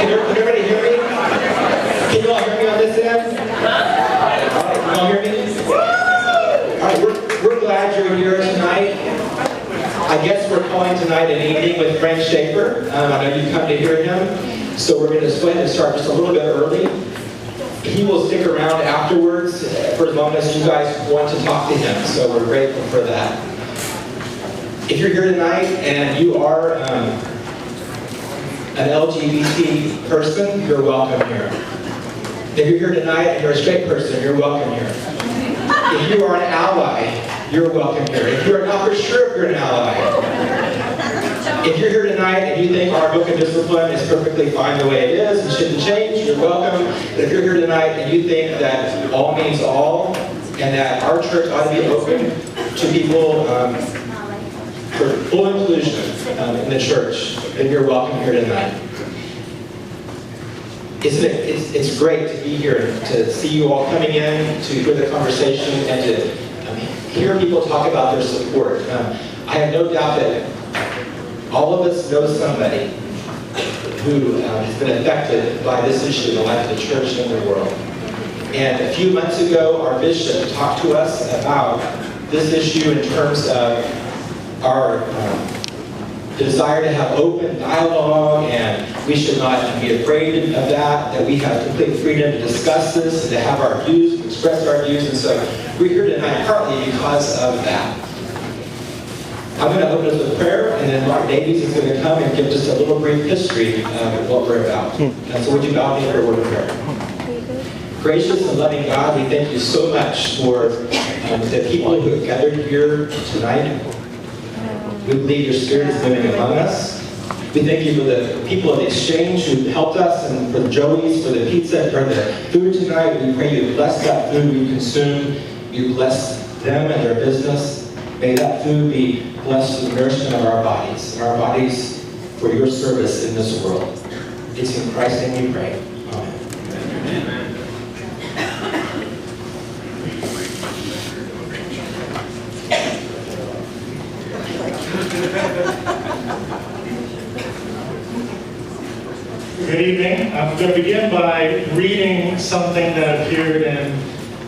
Can everybody hear me? Can you all hear me on this end? All right, can you all hear me? All right, we're glad you're here tonight. I guess we're calling tonight an evening with Frank Schaefer. I know you come to hear him, so we're going to go ahead and start just a little bit early. He will stick around afterwards for as long as you guys want to talk to him, so we're grateful for that. If you're here tonight and you are an LGBT person, you're welcome here. If you're here tonight and you're a straight person, you're welcome here. If you are an ally, you're welcome here. If you're not for sure if you're an ally, if you're here tonight and you think our book of discipline is perfectly fine the way it is and shouldn't change, you're welcome. But if you're here tonight and you think that all means all and that our church ought to be open to people for full inclusion in the church, then you're welcome here tonight. It's great to be here, to see you all coming in, to hear the conversation, and to hear people talk about their support. I have no doubt that all of us know somebody who has been affected by this issue in the life of the church and the world. And a few months ago, our bishop talked to us about this issue in terms of our desire to have open dialogue, and we should not be afraid of that we have complete freedom to discuss this and to have our views, to express our views. And so we're here tonight partly because of that. I'm going to open us with prayer, and then Mark Davies is going to come and give just a little brief history of what we're about. And so would you bow me for a word of prayer? Gracious and loving God, we thank you so much for the people who have gathered here tonight. We believe your Spirit is moving among us. We thank you for the people of the exchange who helped us, and for the Joey's, for the pizza, for the food tonight. We pray you bless that food we consume. You bless them and their business. May that food be blessed to the nourishment of our bodies for your service in this world. It's in Christ's name we pray. Amen. Amen. Good evening. I'm going to begin by reading something that appeared in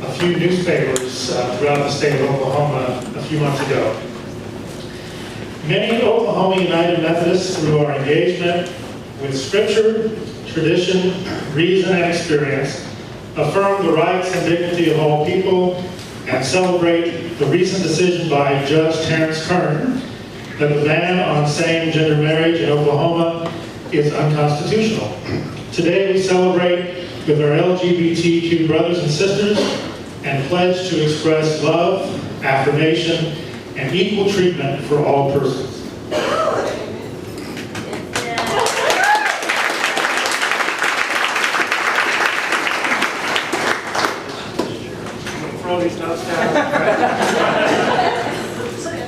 a few newspapers throughout the state of Oklahoma a few months ago. Many Oklahoma United Methodists, through our engagement with Scripture, tradition, reason, and experience, affirm the rights and dignity of all people and celebrate the recent decision by Judge Terrence Kern that the ban on same-gender marriage in Oklahoma is unconstitutional. Today we celebrate with our LGBTQ brothers and sisters and pledge to express love, affirmation, and equal treatment for all persons.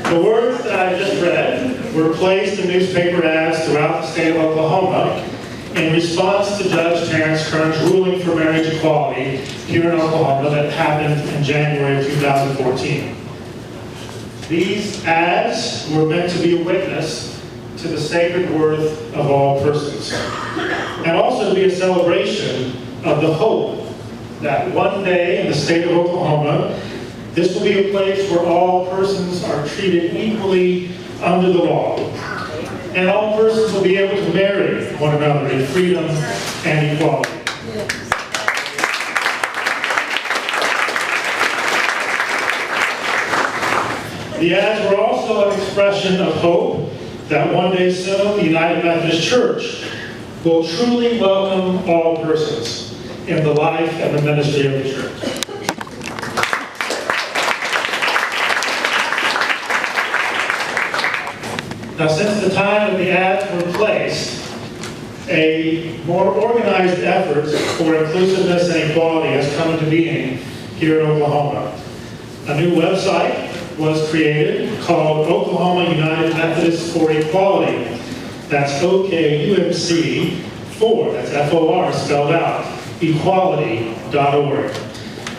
The words that I just read were placed in newspaper ads throughout the state of Oklahoma in response to Judge Terrence Kern's ruling for marriage equality here in Oklahoma that happened in January of 2014. These ads were meant to be a witness to the sacred worth of all persons, and also to be a celebration of the hope that one day in the state of Oklahoma, this will be a place where all persons are treated equally under the law, and all persons will be able to marry one another in freedom and equality. The ads were also an expression of hope that one day soon the United Methodist Church will truly welcome all persons in the life and the ministry of the church. Now, since the time that the ads were placed, a more organized effort for inclusiveness and equality has come into being here in Oklahoma. A new website was created called Oklahoma United Methodists for Equality. That's OKUMC 4, that's F-O-R spelled out, equality.org.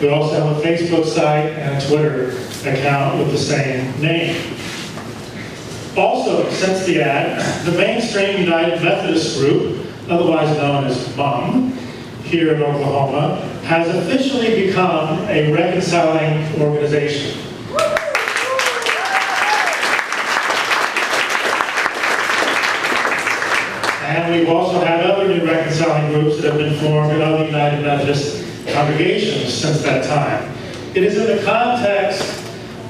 We also have a Facebook site and a Twitter account with the same name. Also, since the ad, the mainstream United Methodist group, otherwise known as MUM, here in Oklahoma, has officially become a reconciling organization. And we've also had other new reconciling groups that have been formed in other United Methodist congregations since that time. It is in the context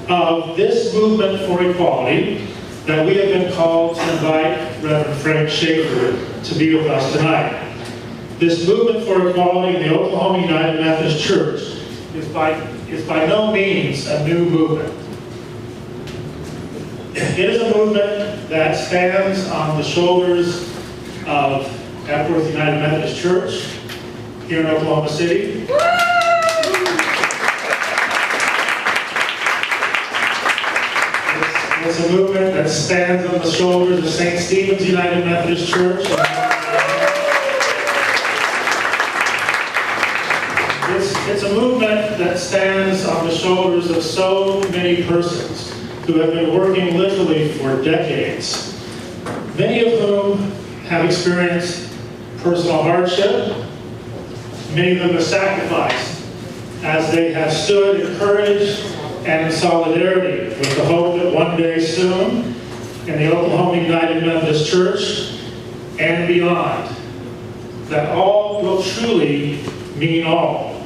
of this movement for equality that we have been called to invite Rev.Frank Schaefer to be with us tonight. This movement for equality in the Oklahoma United Methodist Church is by no means a new movement. It is a movement that stands on the shoulders of Epworth United Methodist Church here in Oklahoma City. It's a movement that stands on the shoulders of St. Stephen's United Methodist Church. It's a movement that stands on the shoulders of so many persons who have been working literally for decades, many of whom have experienced personal hardship. Many of them have sacrificed as they have stood in courage and in solidarity with the hope that one day soon in the Oklahoma United Methodist Church and beyond, that all will truly mean all,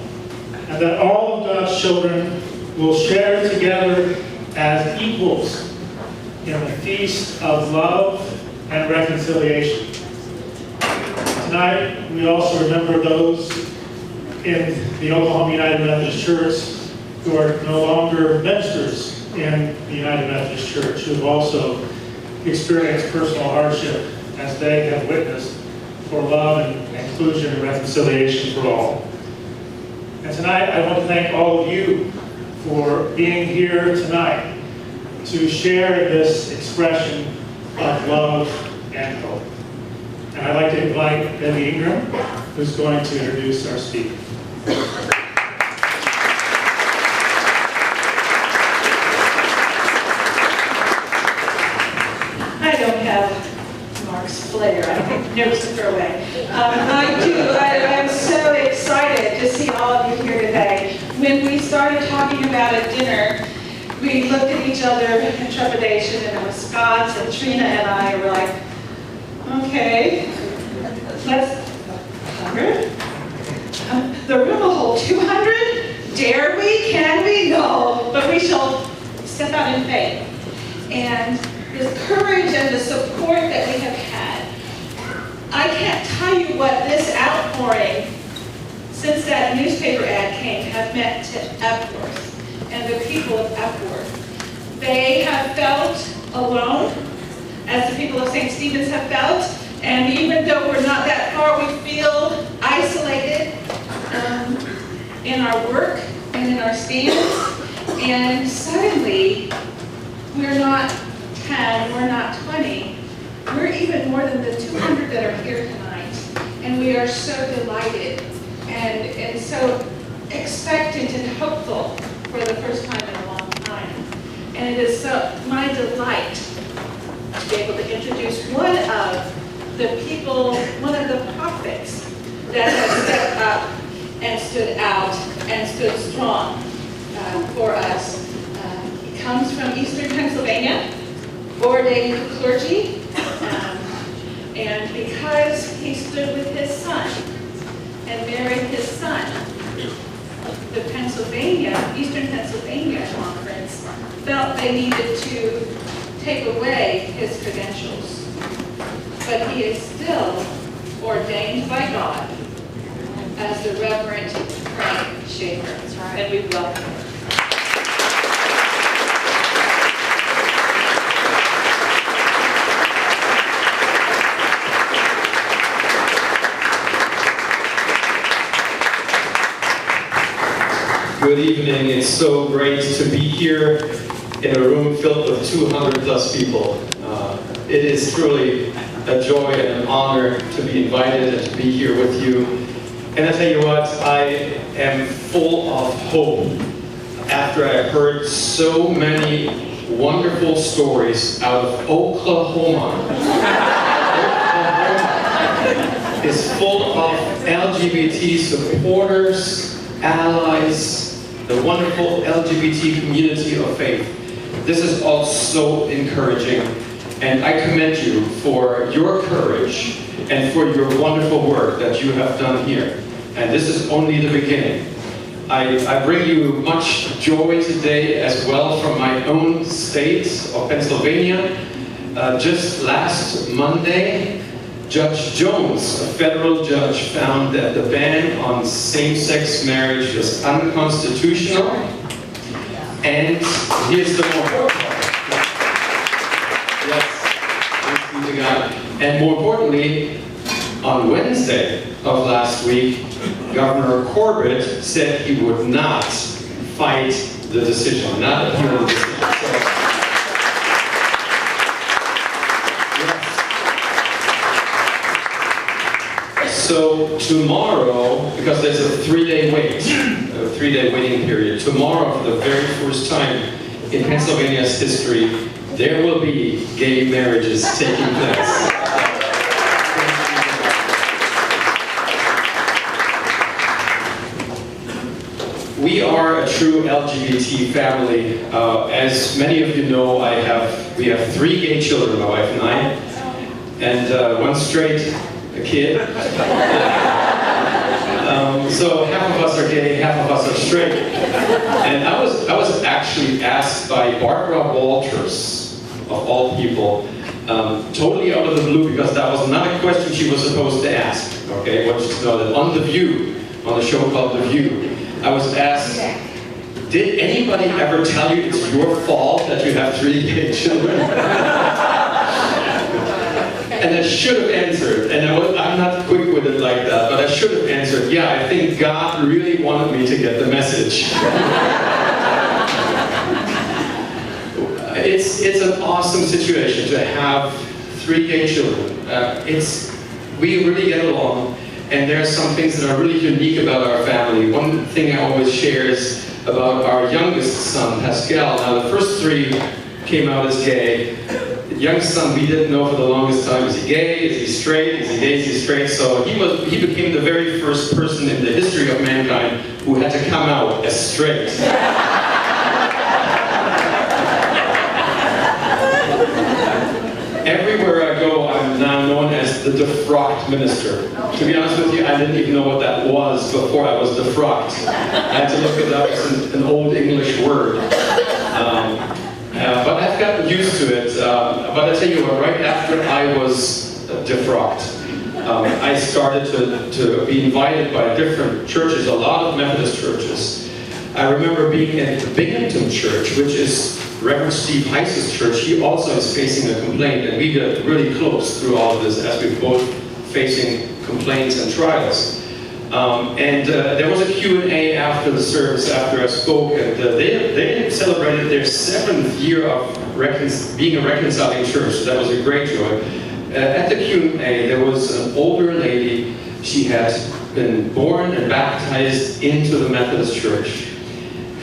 and that all of God's children will share together as equals in the feast of love and reconciliation. Tonight, we also remember those in the Oklahoma United Methodist Church who are no longer ministers in the United Methodist Church, who have also experienced personal hardship as they have witnessed for love and inclusion and reconciliation for all. And tonight, I want to thank all of you for being here tonight to share this expression of love and hope. And I'd like to invite Debbie Ingram, who's going to introduce our speaker. I don't have Mark's flair. I think notes to throw away. I do. I am so excited to see all of you here today. When we started talking about a dinner, we looked at each other in trepidation, and it was Scott and Trina and I were like, okay, let's 100? The room will hold 200? Dare we? Can we? No. But we shall step out in faith. And the courage and the support that we have had. I can't tell you what this outpouring, since that newspaper ad came, have meant to Epworth and the people of Epworth. They have felt alone, as the people of St. Stephen's have felt, and even though we're not that far, we feel isolated in our work and in our stands, and suddenly we're not 10, we're not 20, we're even more than the 200 that are here tonight, and we are so delighted and so expectant and hopeful for the first time in a long time. And it is my delight to be able to introduce one of the people, one of the prophets that has stepped up and stood out and stood strong for us. He comes from Eastern Pennsylvania, ordained clergy, and because he stood with his son and married his son, the Eastern Pennsylvania Conference felt they needed to take away his credentials. But he is still ordained by God as the Rev.Frank Schaefer. And we welcome him. Good evening. It's so great to be here in a room filled with 200 plus people. It is truly a joy and an honor to be invited and to be here with you. And I tell you what, I am full of hope after I heard so many wonderful stories out of Oklahoma. is full of LGBT supporters, allies, the wonderful LGBT community of faith. This is all so encouraging, and I commend you for your courage and for your wonderful work that you have done here. And this is only the beginning. I bring you much joy today as well from my own state of Pennsylvania. Just last Monday, Judge Jones, a federal judge, found that the ban on same-sex marriage was unconstitutional. And here's the more important part. Yes, thanks be to God. And more importantly, on Wednesday of last week, Governor Corbett said he would not fight the decision, not appeal the decision. So tomorrow, because there's a 3-day waiting period, tomorrow for the very first time in Pennsylvania's history, there will be gay marriages taking place. We are a true LGBT family. As many of you know, we have 3 gay children, my wife and I, and 1 straight kid. So half of us are gay, half of us are straight. And I was actually asked by Barbara Walters, of all people, totally out of the blue, because that was not a question she was supposed to ask. Okay, I want you to know that on The View, on the show called The View, I was asked, did anybody ever tell you it's your fault that you have 3 gay children? And I should have answered, and I'm not quick with it like that, but I should have answered, yeah, I think God really wanted me to get the message. It's an awesome situation to have 3 gay children. We really get along, and there are some things that are really unique about our family. One thing I always share is about our youngest son, Pascal. Now, the first 3 came out as gay. The youngest son, we didn't know for the longest time, is he gay, is he straight, is he gay, is he straight? So he became the very first person in the history of mankind who had to come out as straight. Everywhere I go, I'm now known as the defrocked minister. To be honest with you, I didn't even know what that was before I was defrocked. I had to look it up. It's an old English word. But I've gotten used to it. But I tell you what, right after I was defrocked, I started to be invited by different churches, a lot of Methodist churches. I remember being at the Binghamton Church, which is Rev. Steve Heiss's church. He also is facing a complaint, and we got really close through all of this as we both facing complaints and trials. There was a Q&A after the service, after I spoke, and they celebrated their 7th year of being a reconciling church, so that was a great joy. At the Q&A, there was an older lady. She had been born and baptized into the Methodist Church.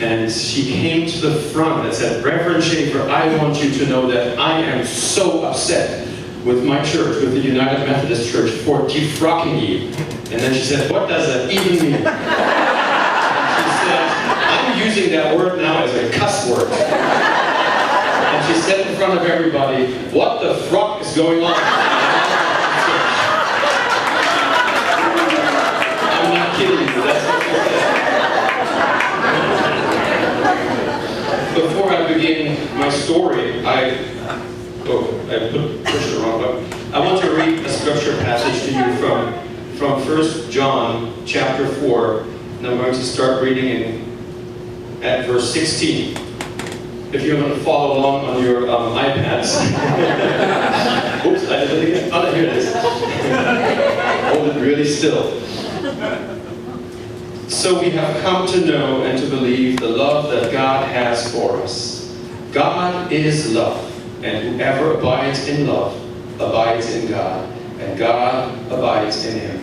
And she came to the front and said, Rev.Frank Schaefer, I want you to know that I am so upset with my church, with the United Methodist Church, for defrocking you. And then she said, what does that even mean? And she said, I'm using that word now as a cuss word. And she said in front of everybody, what the frock is going on? I'm not kidding you, that's what she said. Before I begin my story, I pushed the wrong button. I want to read a scripture passage to you from 1 John chapter 4, and I'm going to start reading at verse 16. If you want to follow along on your iPads. Oops, I did it again. Oh, here it is. Hold it really still. So we have come to know and to believe the love that God has for us. God is love, and whoever abides in love abides in God, and God abides in him.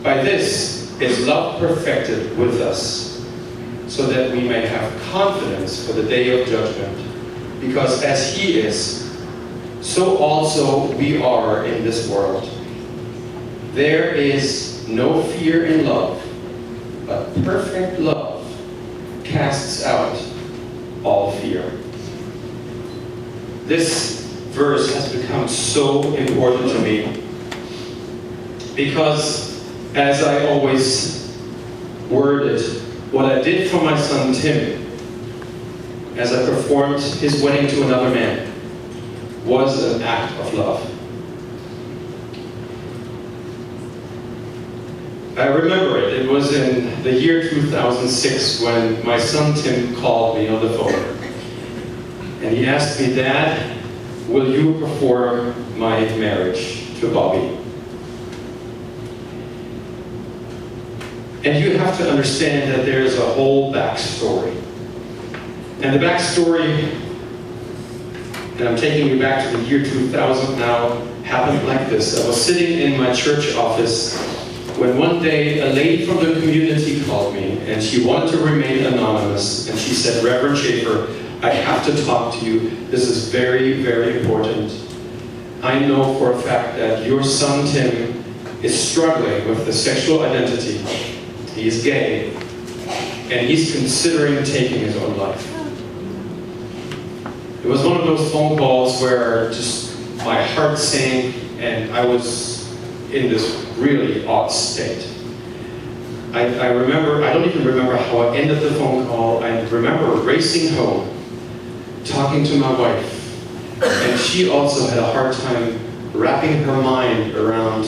By this is love perfected with us, so that we may have confidence for the day of judgment. Because as he is, so also we are in this world. There is no fear in love, but perfect love casts out all fear. This verse has become so important to me because, as I always worded, what I did for my son Tim as I performed his wedding to another man was an act of love. I remember it. It was in the year 2006 when my son Tim called me on the phone. And he asked me, "Dad, will you perform my marriage to Bobby?" And you have to understand that there's a whole backstory. And the backstory, and I'm taking you back to the year 2000 now, happened like this. I was sitting in my church office when one day a lady from the community called me, and she wanted to remain anonymous, and she said, "Rev.Frank Schaefer, I have to talk to you. This is very, very important. I know for a fact that your son Tim is struggling with the sexual identity. He is gay, and he's considering taking his own life." It was one of those phone calls where just my heart sank, and I was in this really odd state. I remember, I don't even remember how I ended the phone call. I remember racing home, talking to my wife, and she also had a hard time wrapping her mind around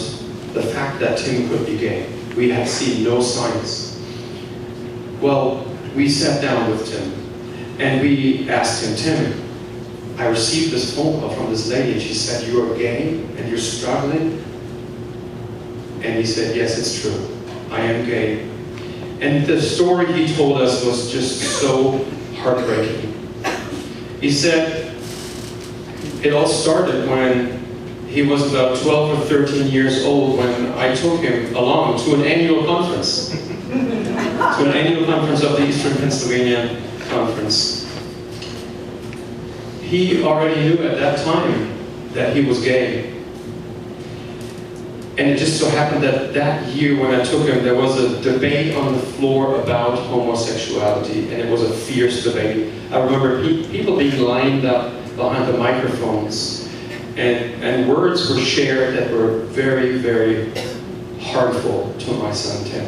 the fact that Tim could be gay. We had seen no signs. Well, we sat down with Tim, and we asked him, "Tim, I received this phone call from this lady, and she said you are gay and you're struggling." And he said, "Yes, it's true. I am gay." And the story he told us was just so heartbreaking. He said it all started when he was about 12 or 13 years old, when I took him along to an annual conference. To an annual conference of the Eastern Pennsylvania Conference. He already knew at that time that he was gay. And it just so happened that that year when I took him, there was a debate on the floor about homosexuality, and it was a fierce debate. I remember people being lined up behind the microphones, and words were shared that were very, very harmful to my son Tim.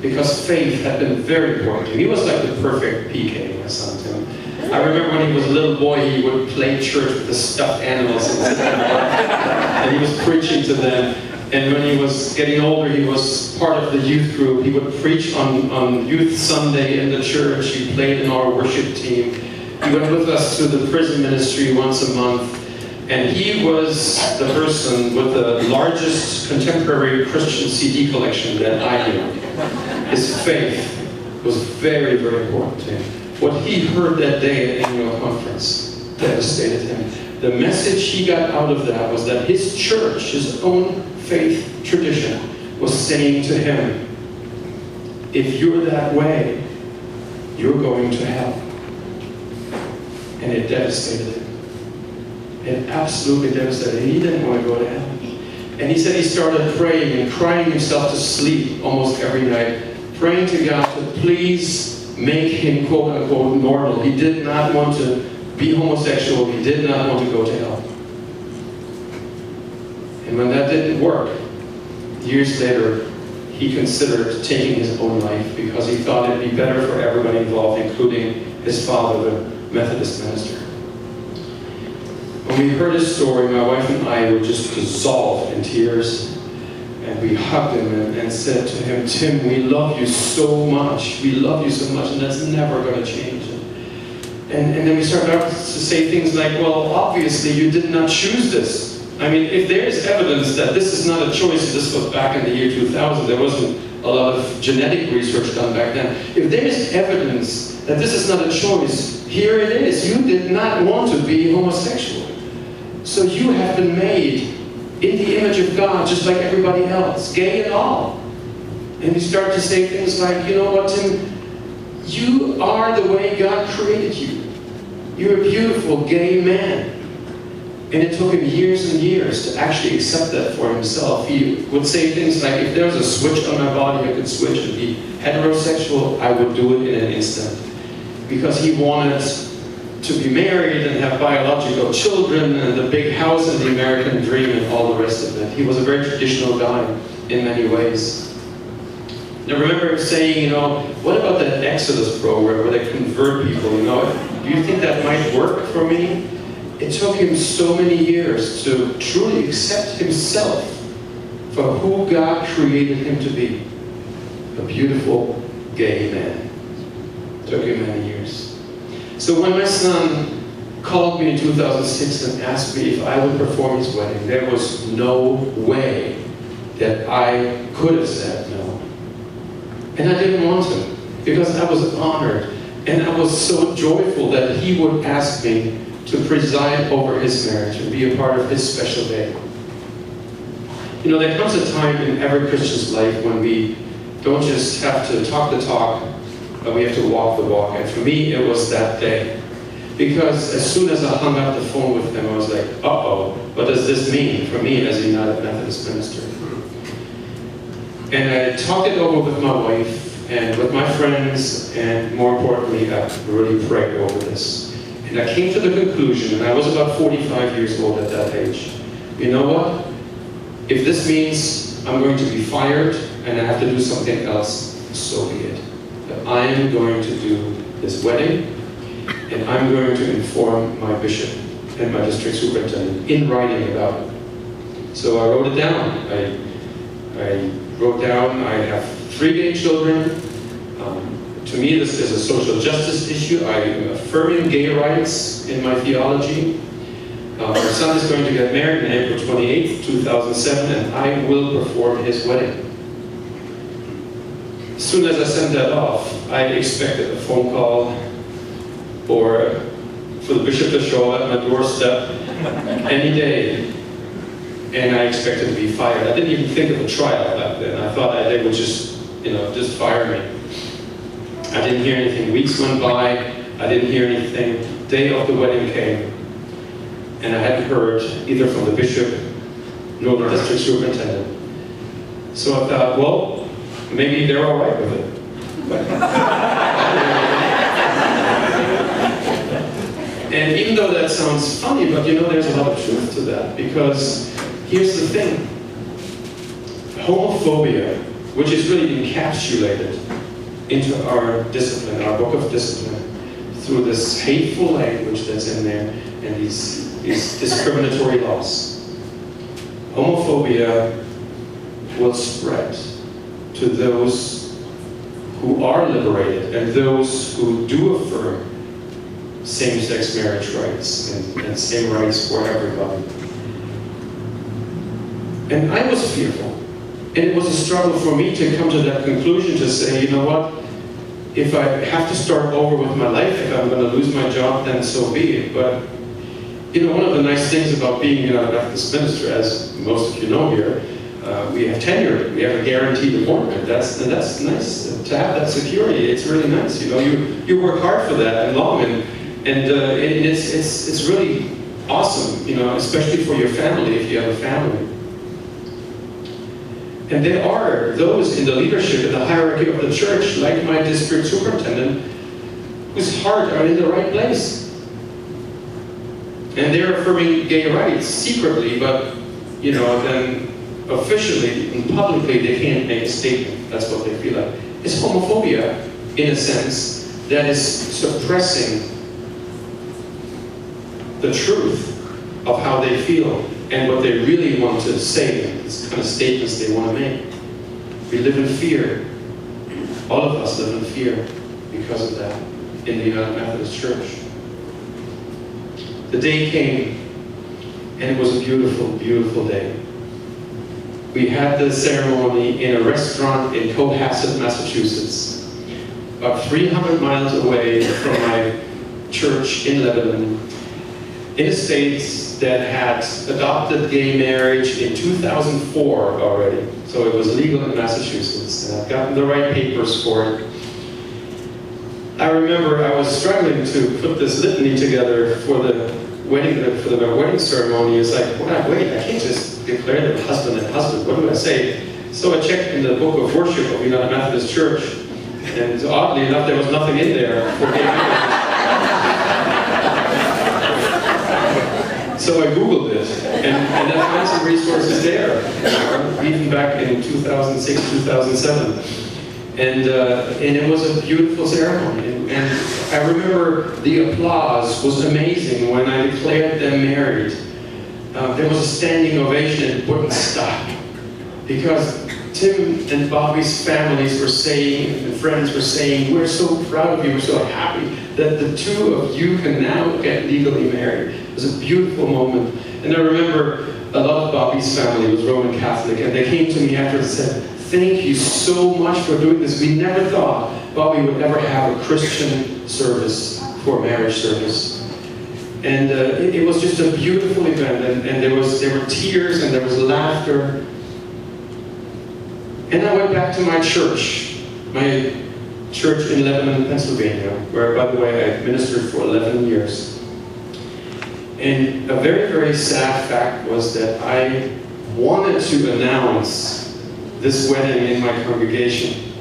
Because faith had been very important to him. He was like the perfect PK, my son Tim. I remember when he was a little boy, he would play church with the stuffed animals and he was preaching to them. And when he was getting older, he was part of the youth group. He would preach on Youth Sunday in the church. He played in our worship team. He went with us to the prison ministry once a month. And he was the person with the largest contemporary Christian CD collection that I knew. His faith was very, very important to him. What he heard that day at annual conference devastated him. The message he got out of that was that his church, his own faith tradition, was saying to him, "If you're that way, you're going to hell." And it devastated him. It absolutely devastated him. He didn't want to go to hell. And he said he started praying and crying himself to sleep almost every night, praying to God to please make him quote unquote normal. He did not want to be homosexual. He did not want to go to hell. And when that didn't work, years later, he considered taking his own life because he thought it'd be better for everybody involved, including his father, the Methodist minister. When we heard his story, my wife and I were just dissolved in tears. And we hugged him and said to him, "Tim, we love you so much. We love you so much, and that's never going to change." And then we started out to say things like, "Well, obviously you did not choose this. I mean, if there is evidence that this is not a choice," this was back in the year 2000, there wasn't a lot of genetic research done back then. "If there is evidence that this is not a choice, here it is. You did not want to be homosexual. So you have been made in the image of God, just like everybody else, gay and all." And we start to say things like, "You know what, Tim? You are the way God created you. You're a beautiful gay man. And it took him years and years to actually accept that for himself. He would say things like, if there was a switch on my body, I could switch and be heterosexual, I would do it in an instant. Because he wanted to be married and have biological children and the big house and the American dream and all the rest of it. He was a very traditional guy in many ways. And I remember him saying, you know, what about that Exodus program where they convert people, you know? Do you think that might work for me? It took him so many years to truly accept himself for who God created him to be. A beautiful gay man. It took him many years. So when my son called me in 2006 and asked me if I would perform his wedding, there was no way that I could have said no. And I didn't want to, because I was honored and I was so joyful that he would ask me to preside over his marriage and be a part of his special day. You know, there comes a time in every Christian's life when we don't just have to talk the talk, but we have to walk the walk. And for me, it was that day. Because as soon as I hung up the phone with him, I was like, uh-oh, what does this mean for me as a United Methodist minister? And I talked it over with my wife and with my friends, and more importantly, I really prayed over this. And I came to the conclusion, and I was about 45 years old at that age, you know what? If this means I'm going to be fired and I have to do something else, so be it. But I am going to do this wedding, and I'm going to inform my bishop and my district superintendent in writing about it. So I wrote it down. I wrote down, I have 3 gay children. To me, this is a social justice issue. I am affirming gay rights in my theology. Our son is going to get married on April 28, 2007, and I will perform his wedding. As soon as I sent that off, I expected a phone call or for the bishop to show up at my doorstep any day. And I expected to be fired. I didn't even think of a trial back then. I thought they would just fire me. I didn't hear anything. Weeks went by. I didn't hear anything. Day of the wedding came, and I hadn't heard either from the bishop nor the district superintendent. So I thought, well, maybe they're all right with it. And even though that sounds funny, but you know, there's a lot of truth to that, because here's the thing. Homophobia, which is really encapsulated into our discipline, our book of discipline, through this hateful language that's in there and these discriminatory laws. Homophobia will spread to those who are liberated and those who do affirm same-sex marriage rights and same rights for everybody. And I was fearful. And it was a struggle for me to come to that conclusion, to say, you know what, if I have to start over with my life, if I'm going to lose my job, then so be it. But, you know, one of the nice things about being a United Methodist minister, as most of you know here, we have tenure, we have a guaranteed appointment. That's nice to have that security. It's really nice. You know, you work hard for that and long, and it's really awesome. You know, especially for your family if you have a family. And there are those in the leadership, in the hierarchy of the church, like my district superintendent, whose heart are in the right place. And they're affirming gay rights secretly, but, you know, then officially and publicly they can't make a statement. That's what they feel like. It's homophobia, in a sense, that is suppressing the truth of how they feel and what they really want to say, these kind of statements they want to make. We live in fear. All of us live in fear because of that in the United Methodist Church. The day came, and it was a beautiful, beautiful day. We had the ceremony in a restaurant in Cohasset, Massachusetts, about 300 miles away from my church in Lebanon, in a state that had adopted gay marriage in 2004 already. So it was legal in Massachusetts, and I'd gotten the right papers for it. I remember I was struggling to put this litany together for the for the wedding ceremony, it's like, wait, I can't just declare them husband and husband. What do I say? So I checked in the book of worship of the United Methodist Church, and oddly enough, there was nothing in there for gay marriage. So I Googled it, and I found some resources there, even back in 2006, 2007. And it was a beautiful ceremony. And I remember the applause was amazing when I declared them married. There was a standing ovation and it wouldn't stop. Because Tim and Bobby's families were saying, and friends were saying, we're so proud of you, we're so happy that the two of you can now get legally married. It was a beautiful moment. And I remember a lot of Bobby's family was Roman Catholic, and they came to me after and said, thank you so much for doing this. We never thought Bobby would ever have a Christian service for a marriage service. And it was just a beautiful event, and there were tears and there was laughter. And I went back to my church in Lebanon, Pennsylvania, where, by the way, I ministered for 11 years. And a very, very sad fact was that I wanted to announce this wedding in my congregation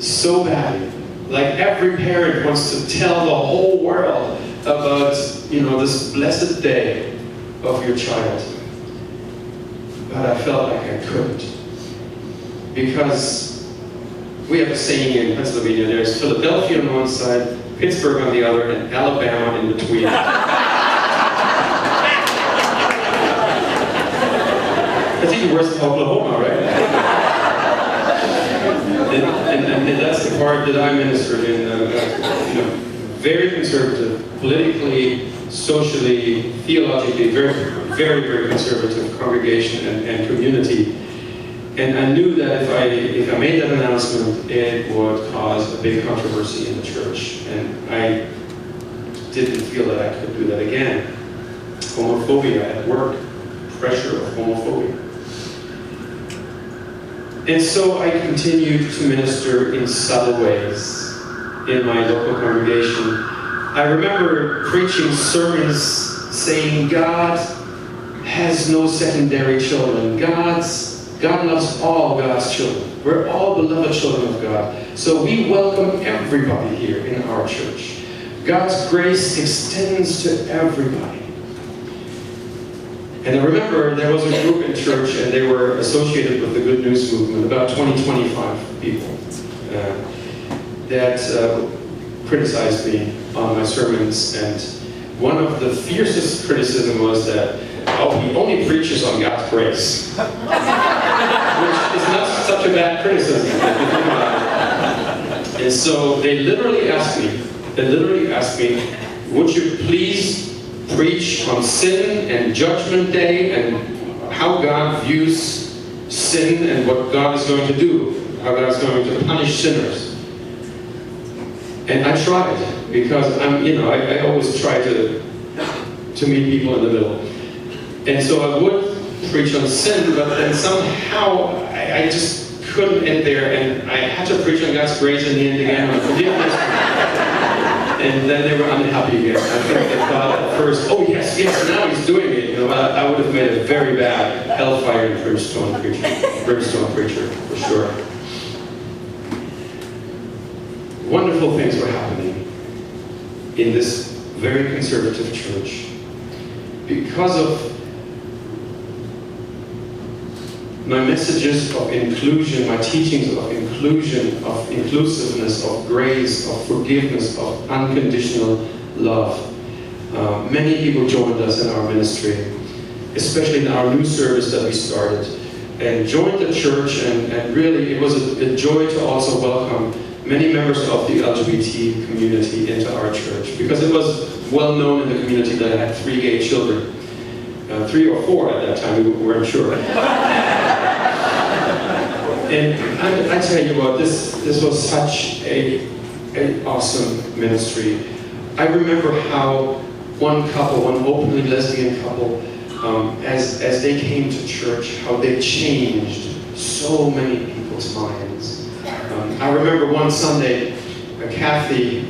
so badly. Like every parent wants to tell the whole world about, this blessed day of your child. But I felt like I couldn't. Because we have a saying in Pennsylvania, there's Philadelphia on one side, Pittsburgh on the other, and Alabama in between. That's even worse than Oklahoma, right? and that's the part that I ministered in. Very conservative, politically, socially, theologically, very, very, very conservative congregation and community. And I knew that if I made that announcement, it would cause a big controversy in the church. And I didn't feel that I could do that again. Homophobia at work, pressure of homophobia. And so I continued to minister in subtle ways in my local congregation. I remember preaching sermons saying God has no secondary children. God loves all God's children. We're all beloved children of God. So we welcome everybody here in our church. God's grace extends to everybody. And I remember there was a group in church, and they were associated with the Good News movement, about 20-25 people, that criticized me on my sermons. And one of the fiercest criticism was that, he only preaches on God's grace. Which is not such a bad criticism, if you think about it. And so they literally asked me, would you please preach on sin and judgment day and how God views sin and what God is going to do, how God is going to punish sinners. And I tried, because I always try to meet people in the middle. And so I would preach on sin, but then somehow I just couldn't end there, and I had to preach on God's grace in the end again, on forgiveness. And then they were unhappy again. I think they thought at first, oh yes, now he's doing it. I would have made a very bad hellfire and brimstone preacher, for sure. Wonderful things were happening in this very conservative church because of my messages of inclusion, my teachings of inclusion, of inclusiveness, of grace, of forgiveness, of unconditional love. Many people joined us in our ministry, especially in our new service that we started, and joined the church, and really it was a joy to also welcome many members of the LGBT community into our church, because it was well known in the community that I had 3 gay children. 3 or 4 at that time, we weren't sure. And I tell you what, this was such an awesome ministry. I remember how one openly lesbian couple, as they came to church, how they changed so many people's minds. I remember one Sunday, Kathy,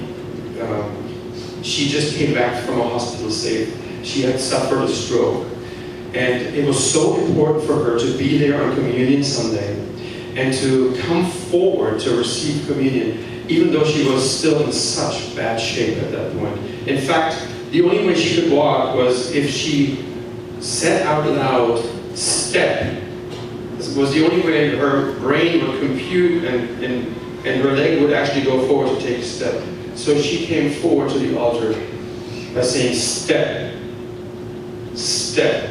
she just came back from a hospital stay, She had suffered a stroke. And it was so important for her to be there on Communion Sunday and to come forward to receive communion, even though she was still in such bad shape at that point. In fact, the only way she could walk was if she said out loud, "Step." This was the only way her brain would compute and her leg would actually go forward to take a step. So she came forward to the altar by saying, "Step, step,"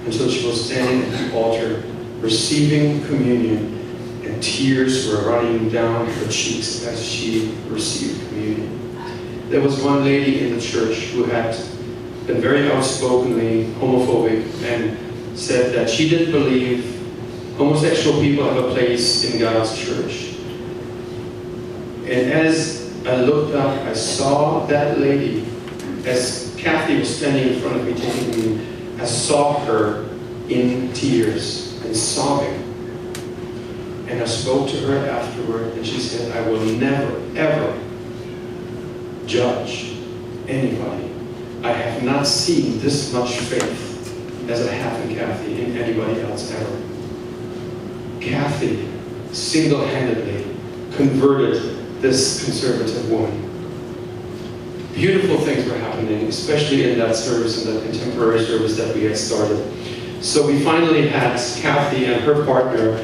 until she was standing at the altar receiving communion, and tears were running down her cheeks as she received communion. There was one lady in the church who had been very outspokenly homophobic and said that she didn't believe homosexual people have a place in God's church. And as I looked up, I saw that lady, as Kathy was standing in front of me taking communion, I saw her in tears and sobbing. And I spoke to her afterward, and she said, "I will never, ever judge anybody. I have not seen this much faith as I have in Kathy, in anybody else ever." Kathy single-handedly converted this conservative woman. Beautiful things were happening, especially in that service, in that contemporary service that we had started. So we finally had Kathy and her partner,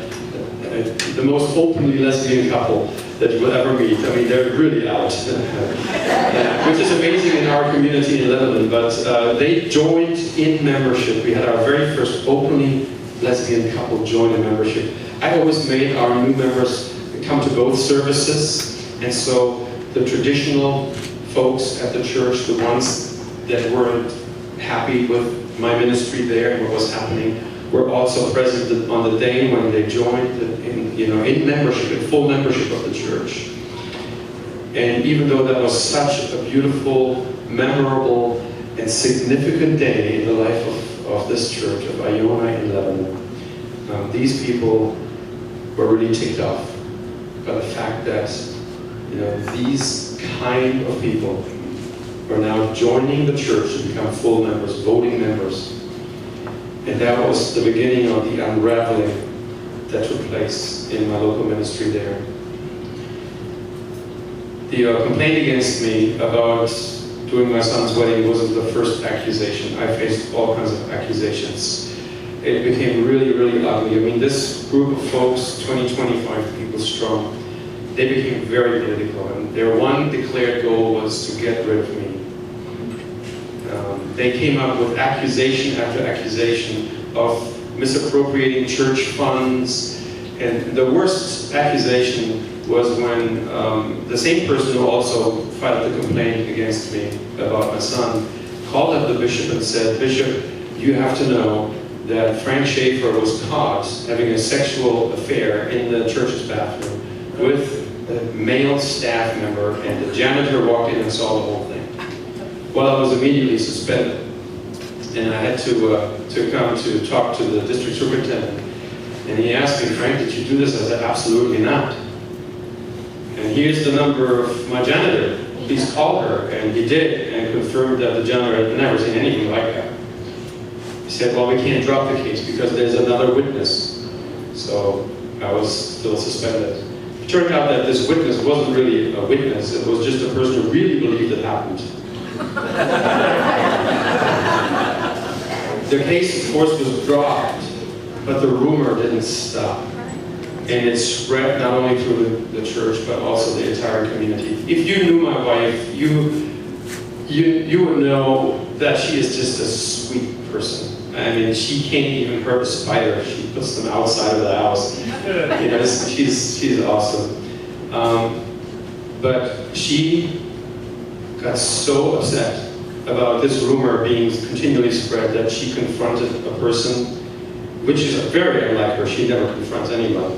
the most openly lesbian couple that you will ever meet. I mean, they're really out, which is amazing in our community in Lebanon, but they joined in membership. We had our very first openly lesbian couple join in membership. I always made our new members come to both services, and so the traditional folks at the church, the ones that weren't happy with my ministry there and what was happening, were also present on the day when they joined in membership, in full membership of the church. And even though that was such a beautiful, memorable, and significant day in the life of this church, of Iona in Lebanon, these people were really ticked off by the fact that these kind of people are now joining the church to become full members, voting members. And that was the beginning of the unraveling that took place in my local ministry there. The complaint against me about doing my son's wedding wasn't the first accusation. I faced all kinds of accusations. It became really, really ugly. I mean, this group of folks, 25 people strong, they became very political. And their one declared goal was to get rid of me. They came up with accusation after accusation of misappropriating church funds. And the worst accusation was when the same person who also filed the complaint against me about my son called up the bishop and said, "Bishop, you have to know that Frank Schaefer was caught having a sexual affair in the church's bathroom with a male staff member, and the janitor walked in and saw the whole thing." Well, I was immediately suspended, and I had to come to talk to the district superintendent. And he asked me, "Frank, did you do this?" I said, "Absolutely not. And here's the number of my janitor. Please call her." And he did, and confirmed that the janitor had never seen anything like that. He said, "Well, we can't drop the case because there's another witness." So I was still suspended. It turned out that this witness wasn't really a witness. It was just a person who really believed it happened. The case, of course, was dropped, but the rumor didn't stop. And it spread not only through the church, but also the entire community. If you knew my wife, you would know that she is just a sweet person. I mean, she can't even hurt a spider. She puts them outside of the house. She's awesome. But she got so upset about this rumor being continually spread that she confronted a person, which is very unlike her. She never confronts anyone,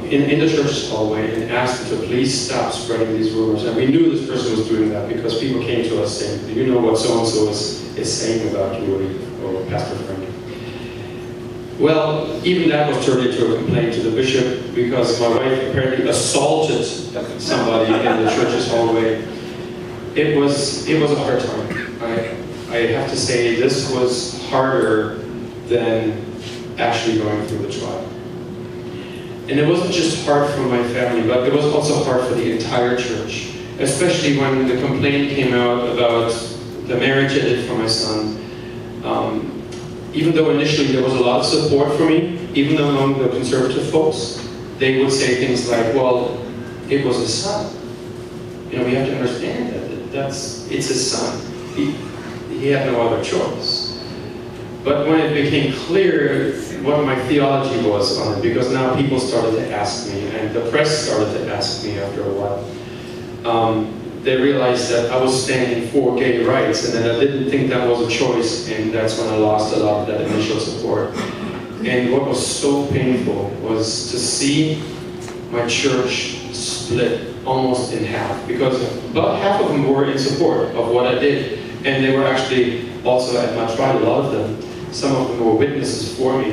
in the church hallway, and asked them to please stop spreading these rumors. And we knew this person was doing that because people came to us saying, "Do you know what so-and-so is saying about you or Pastor Frank?" Well, even that was turned into a complaint to the bishop because my wife apparently assaulted somebody in the church's hallway. It was a hard time. I have to say this was harder than actually going through the trial. And it wasn't just hard for my family, but it was also hard for the entire church, especially when the complaint came out about the marriage I did for my son. Even though initially there was a lot of support for me, even among the conservative folks, they would say things like, well, it was his son. You know, we have to understand that it's his son. He had no other choice. But when it became clear what my theology was on it, because now people started to ask me, and the press started to ask me after a while, they realized that I was standing for gay rights, and that I didn't think that was a choice, and that's when I lost a lot of that initial support. And what was so painful was to see my church split almost in half, because about half of them were in support of what I did, and they were actually also at my trial, a lot of them. Some of them were witnesses for me.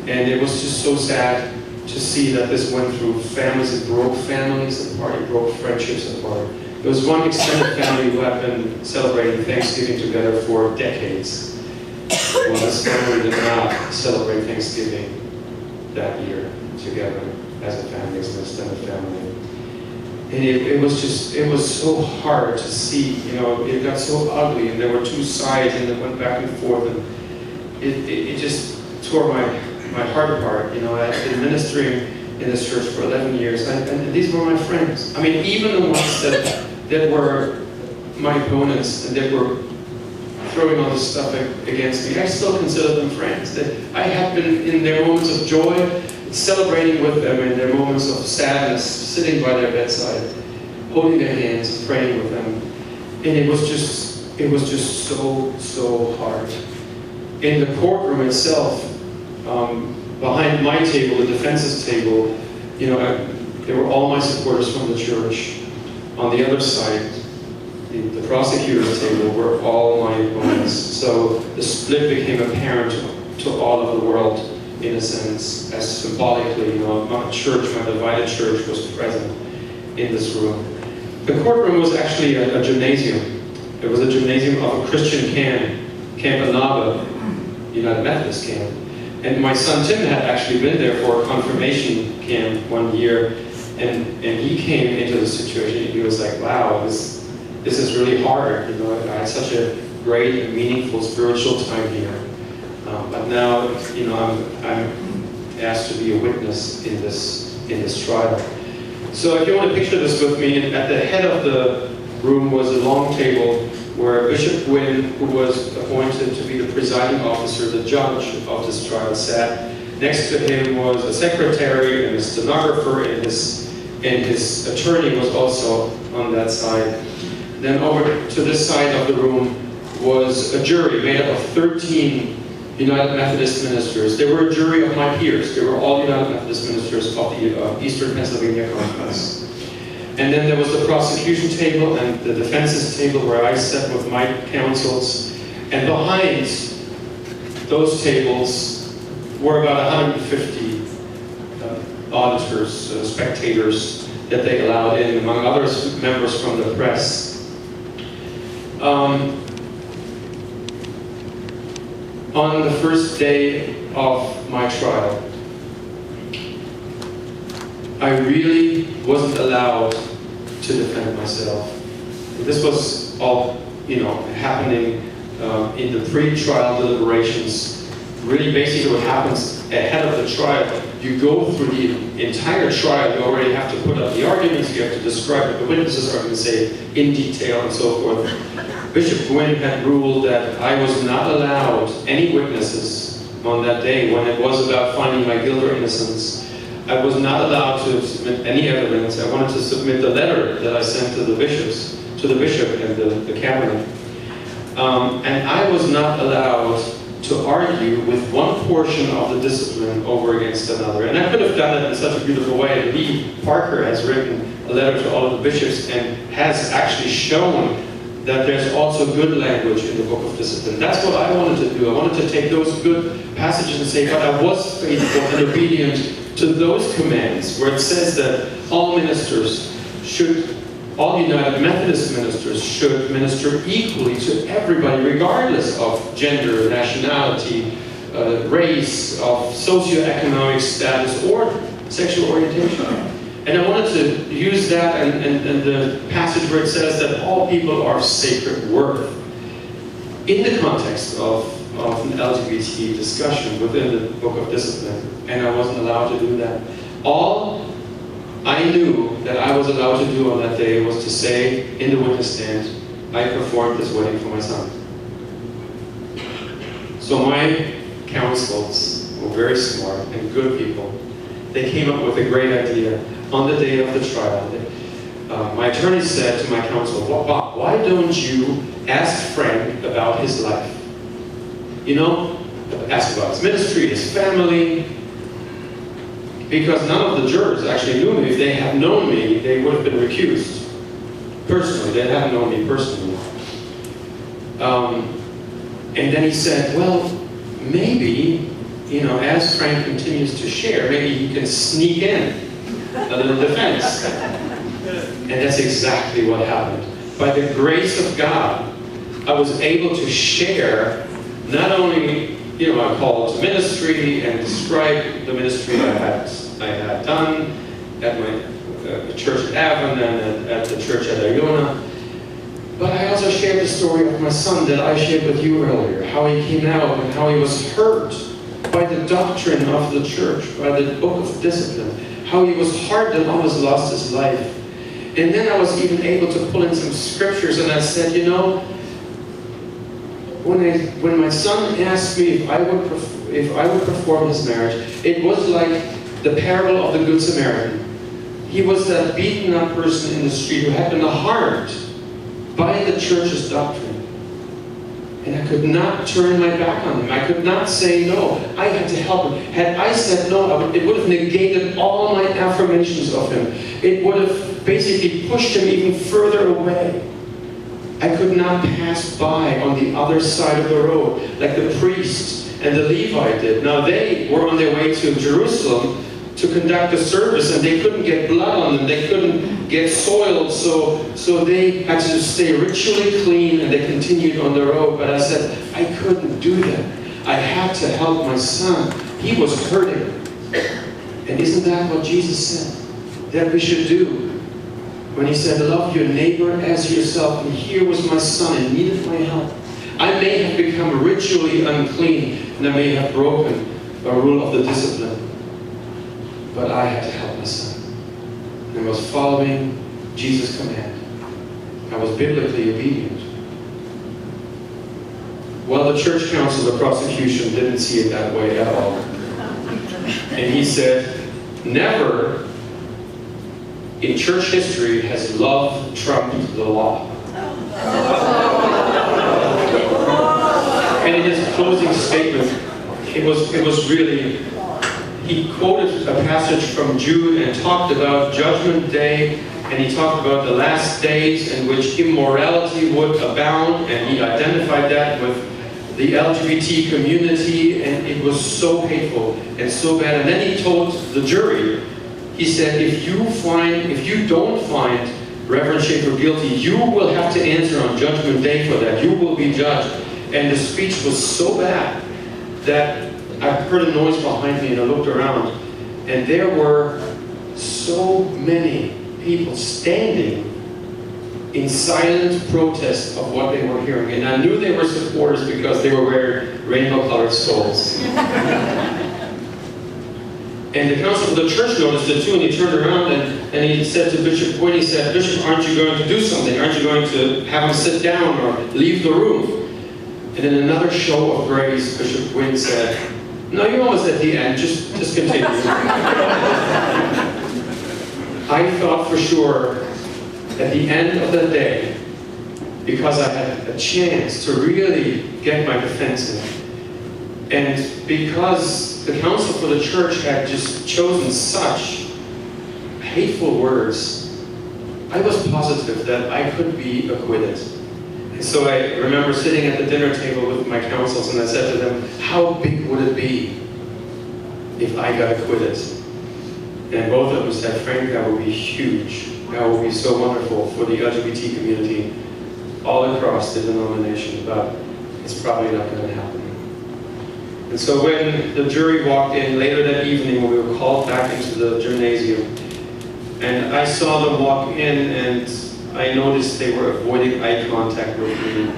And it was just so sad to see that this went through families. It broke families apart, it broke friendships apart. There was one extended family who had been celebrating Thanksgiving together for decades. Well, this family did not celebrate Thanksgiving that year together as a family, as an extended family. And it was so hard to see, you know, it got so ugly, and there were two sides, and it went back and forth, and it just tore my heart apart. You know, I've been ministering in this church for 11 years, and these were my friends. I mean, even the ones that were my opponents and that were throwing all this stuff against me, I still consider them friends. That I have been in their moments of joy, celebrating with them, in their moments of sadness, sitting by their bedside, holding their hands, praying with them. And it was just so hard. In the courtroom itself, behind my table, the defense's table, you know, there were all my supporters from the church. On the other side, the prosecutor's table were all my opponents. So the split became apparent to all of the world, in a sense, as symbolically, you know, my church, my divided church, was present in this room. The courtroom was actually a gymnasium. It was a gymnasium of a Christian camp, Camp Anaba, United Methodist camp. And my son Tim had actually been there for a confirmation camp one year, and he came into the situation, and he was like, wow, this is really hard. You know, I had such a great and meaningful spiritual time here. But now, you know, I'm asked to be a witness in this trial. So if you want to picture this with me, at the head of the room was a long table where Bishop Gwynn, who was appointed to be the presiding officer, the judge of this trial, sat. Next to him was a secretary and a stenographer, and his attorney was also on that side. Then over to this side of the room was a jury made up of 13 United Methodist ministers. They were a jury of my peers. They were all United Methodist ministers of the Eastern Pennsylvania Conference. And then there was the prosecution table and the defense's table where I sat with my counsels. And behind those tables were about 150 auditors, spectators that they allowed in, among others, members from the press. On the first day of my trial, I really wasn't allowed to defend myself. This was all, you know, happening in the pre-trial deliberations. Really, basically, what happens ahead of the trial, you go through the entire trial. You already have to put up the arguments. You have to describe what the witnesses are going to say in detail and so forth. Bishop Gwynn had ruled that I was not allowed any witnesses on that day when it was about finding my guilt or innocence. I was not allowed to submit any evidence. I wanted to submit the letter that I sent to the bishop and the cabinet. And I was not allowed to argue with one portion of the discipline over against another. And I could have done it in such a beautiful way. Lee Parker has written a letter to all of the bishops and has actually shown that there's also good language in the book of discipline. That's what I wanted to do. I wanted to take those good passages and say, but I was faithful and obedient to those commands where it says that all ministers should all United Methodist ministers should minister equally to everybody, regardless of gender, nationality, race, of socioeconomic status, or sexual orientation. And I wanted to use that and the passage where it says that all people are of sacred worth in the context of an LGBT discussion within the Book of Discipline. And I wasn't allowed to do that. All I knew that I was allowed to do on that day was to say in the witness stand, I performed this wedding for my son. So my counsels were very smart and good people. They came up with a great idea. On the day of the trial, my attorney said to my counsel, Bob, why don't you ask Frank about his life? You know, ask about his ministry, his family, because none of the jurors actually knew me. If they had known me, they would have been recused. Personally, they hadn't known me personally. And then he said, well, maybe, you know, as Frank continues to share, maybe he can sneak in a little defense. And that's exactly what happened. By the grace of God, I was able to share not only, you know, I called to ministry and describe the ministry I had done at my church at Avon and at the church at Iona. But I also shared the story of my son that I shared with you earlier, how he came out and how he was hurt by the doctrine of the church, by the Book of Discipline, how he was hard and almost lost his life. And then I was even able to pull in some scriptures, and I said, you know, when my son asked me if I would perform his marriage, it was like the parable of the Good Samaritan. He was that beaten up person in the street who had been harmed by the church's doctrine. And I could not turn my back on him. I could not say no. I had to help him. Had I said no, it would have negated all my affirmations of him. It would have basically pushed him even further away. I could not pass by on the other side of the road like the priest and the Levite did. Now they were on their way to Jerusalem to conduct a service, and they couldn't get blood on them. They couldn't get soiled, so they had to stay ritually clean, and they continued on the road. But I said, I couldn't do that. I had to help my son. He was hurting. And isn't that what Jesus said that we should do? When he said, love your neighbor as yourself. And here was my son and needed my help. I may have become ritually unclean, and I may have broken a rule of the discipline. But I had to help my son. And I was following Jesus' command. I was biblically obedient. Well, the church counsel, the prosecution, didn't see it that way at all. And he said, never in church history has love trumped the law. And in his closing statement, it was really, he quoted a passage from Jude and talked about Judgment Day, and he talked about the last days in which immorality would abound, and he identified that with the LGBT community, and it was so hateful and so bad. And then he told the jury, he said, if you don't find Rev.Frank Schaefer guilty, you will have to answer on Judgment Day for that. You will be judged. And the speech was so bad that I heard a noise behind me, and I looked around, and there were so many people standing in silent protest of what they were hearing. And I knew they were supporters because they were wearing rainbow-colored stoles. And the council of the church noticed it too, and he turned around and he said to Bishop Quinn, he said, Bishop, aren't you going to do something? Aren't you going to have him sit down or leave the room? And in another show of grace, Bishop Quinn said, no, you're almost at the end, just continue. I thought for sure at the end of the day, because I had a chance to really get my defense in, and because the council for the church had just chosen such hateful words, I was positive that I could be acquitted. And so I remember sitting at the dinner table with my councils, and I said to them, how big would it be if I got acquitted? And both of them said, Frank, that would be huge. That would be so wonderful for the LGBT community all across the denomination, but it's probably not going to happen. And so when the jury walked in later that evening, when we were called back into the gymnasium, and I saw them walk in, and I noticed they were avoiding eye contact with me,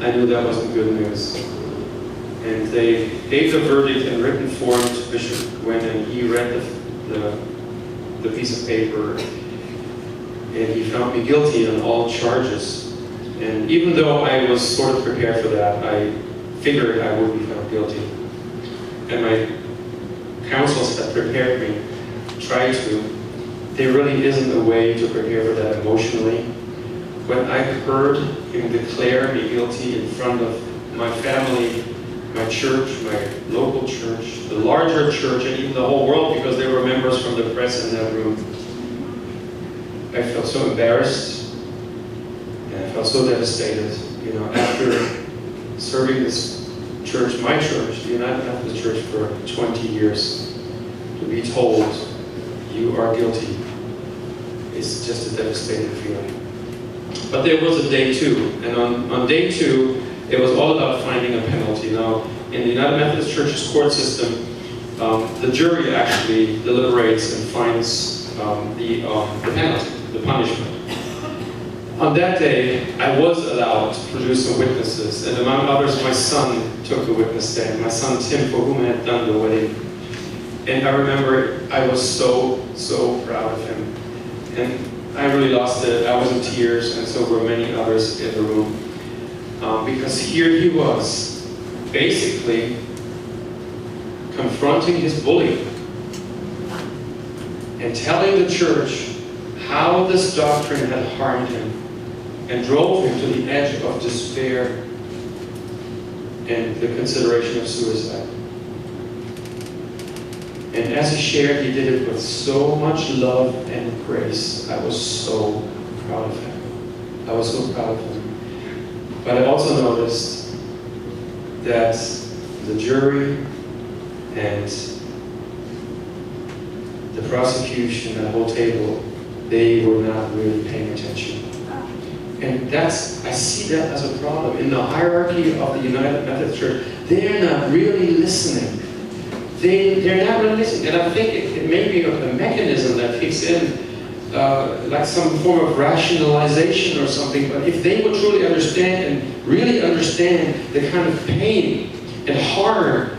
I knew that wasn't good news. And they gave the verdict in written form to Bishop Gwynn, and he read the piece of paper, and he found me guilty on all charges. And even though I was sort of prepared for that, I figured I would be found guilty. And my counsels had prepared me, tried to. There really isn't a way to prepare for that emotionally. When I heard him declare me guilty in front of my family, my church, my local church, the larger church, and even the whole world, because there were members from the press in that room, I felt so embarrassed, and I felt so devastated. You know, after serving this church, my church, the United Methodist Church, for 20 years, to be told you are guilty is just a devastating feeling. But there was a day two, and on day two, it was all about finding a penalty. Now, in the United Methodist Church's court system, the jury actually deliberates and finds the penalty, the punishment. On that day, I was allowed to produce some witnesses, and among others, my son took the witness stand, my son Tim, for whom I had done the wedding. And I remember I was so proud of him. And I really lost it. I was in tears, and so were many others in the room. Because here he was, basically confronting his bully and telling the church how this doctrine had harmed him and drove him to the edge of despair and the consideration of suicide. And as he shared, he did it with so much love and grace. I was so proud of him. I was so proud of him. But I also noticed that the jury and the prosecution and the whole table, they were not really paying attention. And I see that as a problem. In the hierarchy of the United Methodist Church, they're not really listening. They're not really listening. And I think it may be a mechanism that kicks in, like some form of rationalization or something. But if they would truly understand and really understand the kind of pain and horror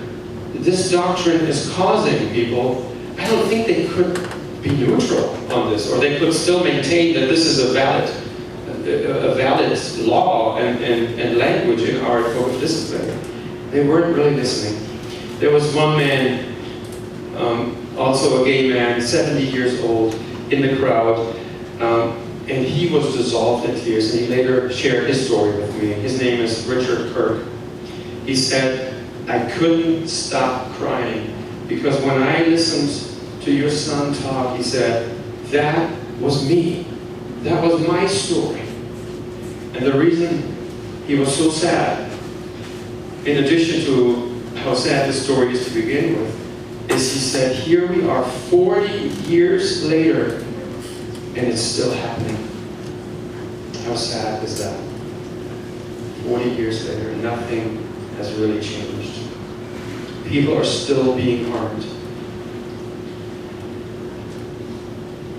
this doctrine is causing people, I don't think they could be neutral on this, or they could still maintain that this is a valid law and language in our code of discipline. They weren't really listening. There was one man, also a gay man, 70 years old, in the crowd, and he was dissolved in tears, and he later shared his story with me. His name is Richard Kirk. He said, I couldn't stop crying, because when I listened to your son talk, he said, that was me. That was my story. And the reason he was so sad, in addition to how sad the story is to begin with, is he said, here we are 40 years later, and it's still happening. How sad is that? 40 years later, nothing has really changed. People are still being harmed.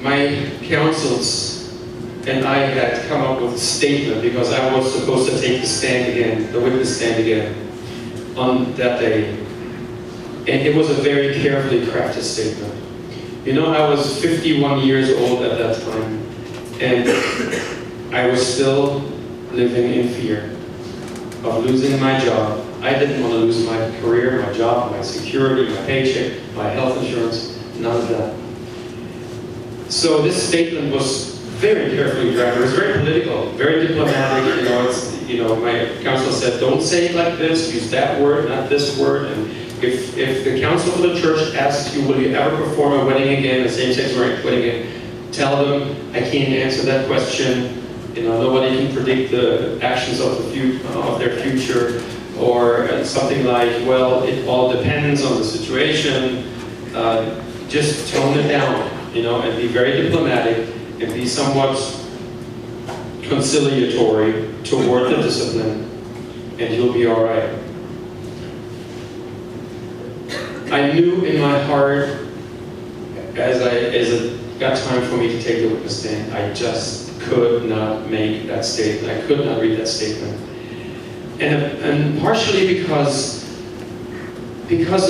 My counsels and I had come up with a statement, because I was supposed to take the stand again, the witness stand again, on that day. And it was a very carefully crafted statement. You know, I was 51 years old at that time, and I was still living in fear of losing my job. I didn't want to lose my career, my job, my security, my paycheck, my health insurance, none of that. So this statement was very carefully drafted. It was very political, very diplomatic. My counsel said, don't say it like this, use that word, not this word. And if the counsel for the church asks you, will you ever perform a wedding again, a same-sex wedding again, tell them, I can't answer that question. Nobody can predict the actions of their future, or something like, well, it all depends on the situation. Just tone it down, and be very diplomatic, and be somewhat conciliatory toward the discipline, and you'll be all right. I knew in my heart, as it got time for me to take the witness stand, I just could not make that statement. I could not read that statement. And partially because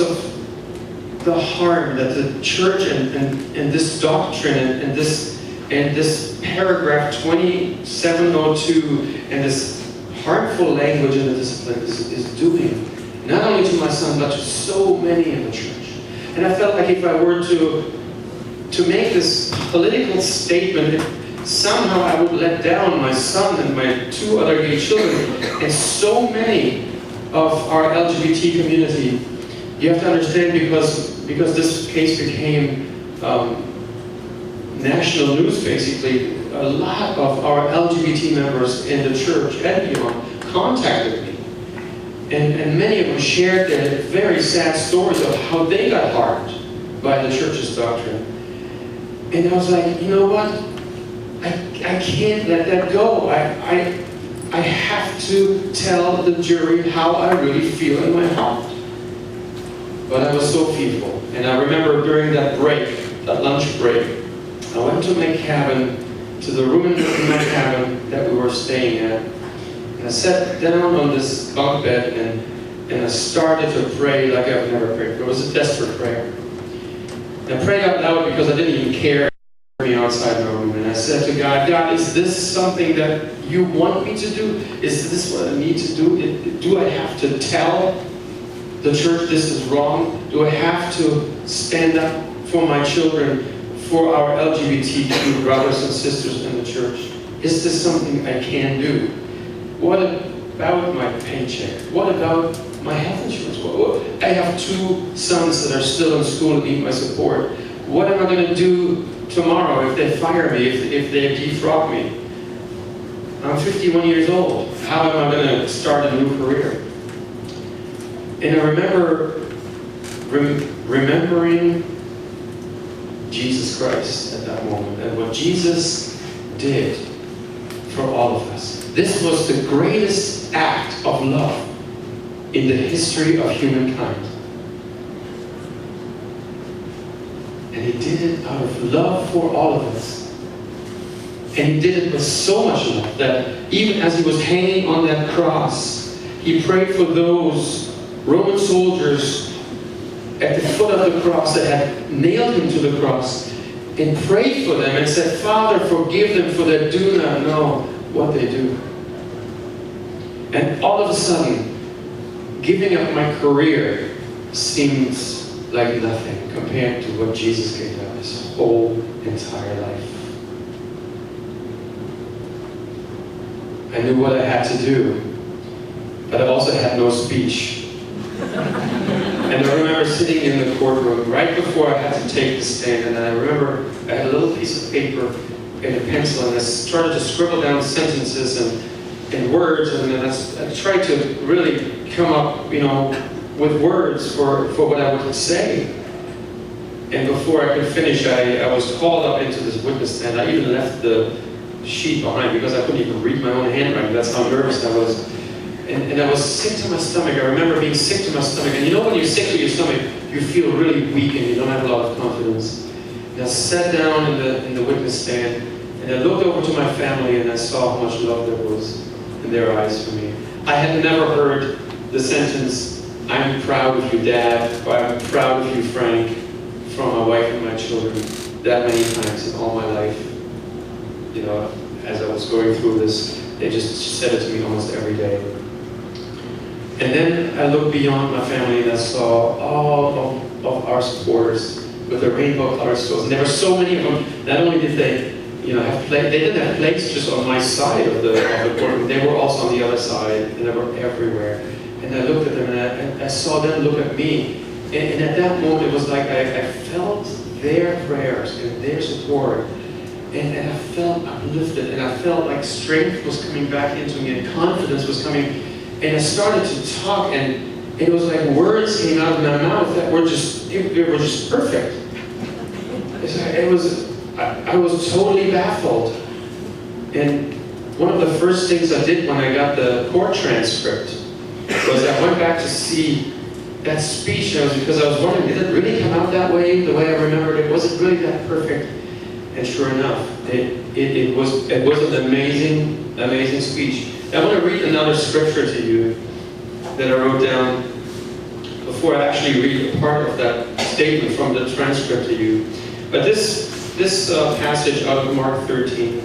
of the harm that the church and this doctrine and this paragraph 2702 and this harmful language in the discipline is doing, not only to my son, but to so many in the church. And I felt like if I were to make this political statement, somehow I would let down my son and my 2 other gay children and so many of our LGBT community. You have to understand, because this case became national news basically, a lot of our LGBT members in the church and beyond contacted me. And many of them shared their very sad stories of how they got harmed by the church's doctrine. And I was like, you know what? I can't let that go. I have to tell the jury how I really feel in my heart. But I was so fearful. And I remember during that break, that lunch break, I went to my cabin, to the room in my cabin that we were staying at. And I sat down on this bunk bed and I started to pray like I've never prayed. It was a desperate prayer. And I prayed out loud because I didn't even care me outside my room. And I said to God, God, is this something that you want me to do? Is this what I need to do? Do I have to tell the church this is wrong? Do I have to stand up for my children, for our LGBTQ brothers and sisters in the church? Is this something I can do? What about my paycheck? What about my health insurance? I have 2 sons that are still in school and need my support. What am I going to do tomorrow if they fire me, if they defraud me? I'm 51 years old. How am I going to start a new career? And I remember remembering Jesus Christ at that moment and what Jesus did for all of us. This was the greatest act of love in the history of humankind. And he did it out of love for all of us. And he did it with so much love that even as he was hanging on that cross, he prayed for those Roman soldiers at the foot of the cross that had nailed him to the cross, and prayed for them and said, Father, forgive them, for they do not know what they do. And all of a sudden, giving up my career seems like nothing compared to what Jesus gave up his whole entire life. I knew what I had to do, but I also had no speech. And I remember sitting in the courtroom right before I had to take the stand, and I remember I had a little piece of paper and a pencil, and I started to scribble down sentences and words, and I tried to really come up, with words for what I would say. And before I could finish, I was called up into this witness stand. I even left the sheet behind because I couldn't even read my own handwriting. That's how nervous I was. And I was sick to my stomach. I remember being sick to my stomach. And when you're sick to your stomach, you feel really weak and you don't have a lot of confidence. And I sat down in the witness stand, and I looked over to my family, and I saw how much love there was in their eyes for me. I had never heard the sentence, I'm proud of you, Dad, or I'm proud of you, Frank, from my wife and my children that many times in all my life. As I was going through this, they just said it to me almost every day. And then I looked beyond my family and I saw all of our supporters with their rainbow colored stores. And there were so many of them. Not only did they have they didn't have plates just on my side of the courtroom, they were also on the other side, and they were everywhere. And I looked at them and I saw them look at me. And at that moment it was like I felt their prayers and their support. And I felt uplifted, and I felt like strength was coming back into me, and confidence was coming. And I started to talk, and it was like words came out of my mouth that were just perfect. It was I was totally baffled. And one of the first things I did when I got the court transcript was I went back to see that speech, because I was wondering, did it really come out that way, the way I remembered it? Was it really that perfect? And sure enough, it was an amazing, amazing speech. I want to read another scripture to you that I wrote down before I actually read a part of that statement from the transcript to you. But this passage out of Mark 13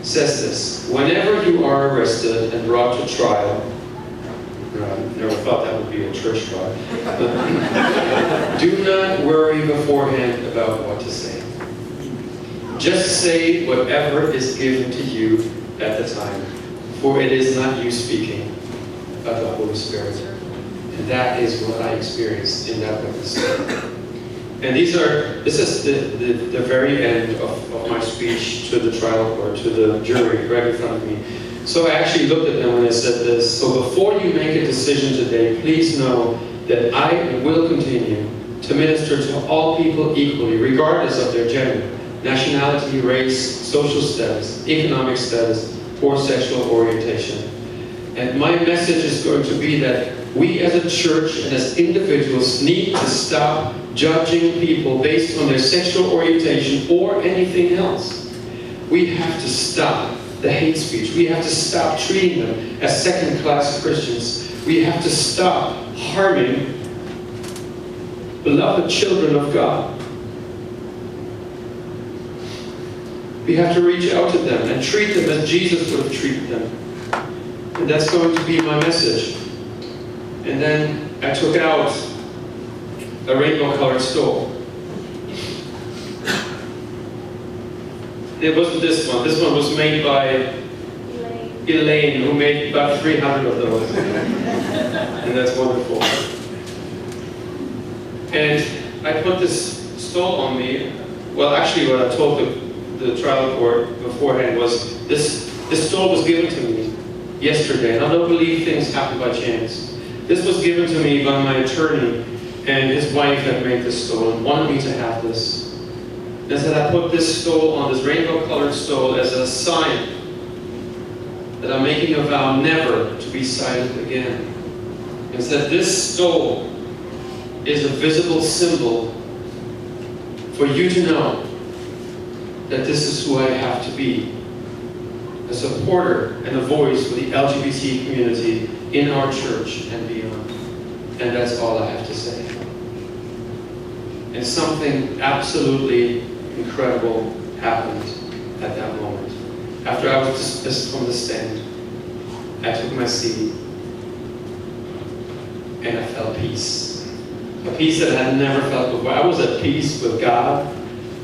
says this: whenever you are arrested and brought to trial, I never thought that would be a church trial, do not worry beforehand about what to say. Just say whatever is given to you at the time, for it is not you speaking, but the Holy Spirit. And that is what I experienced in that witness. And this is the very end of my speech to the trial court, to the jury right in front of me. So I actually looked at them and I said this: so before you make a decision today, please know that I will continue to minister to all people equally, regardless of their gender, nationality, race, social status, economic status, or sexual orientation. And my message is going to be that we as a church and as individuals need to stop judging people based on their sexual orientation or anything else. We have to stop the hate speech. We have to stop treating them as second-class Christians. We have to stop harming beloved children of God. We have to reach out to them and treat them as Jesus would have treated them. And that's going to be my message. And then I took out a rainbow-colored stole. It wasn't this one. This one was made by Elaine, who made about 300 of those. And that's wonderful. And I put this stole on me. Well, actually, what I told the trial court beforehand was this stole was given to me yesterday. And I don't believe things happen by chance. This was given to me by my attorney, and his wife had made this stole and wanted me to have this. And said I put this stole on, this rainbow-colored stole, as a sign that I'm making a vow never to be silent again. And said this stole is a visible symbol for you to know that this is who I have to be, a supporter and a voice for the LGBT community in our church and beyond. And that's all I have to say. And something absolutely incredible happened at that moment. After I was dismissed from the stand, I took my seat and I felt peace. A peace that I had never felt before. I was at peace with God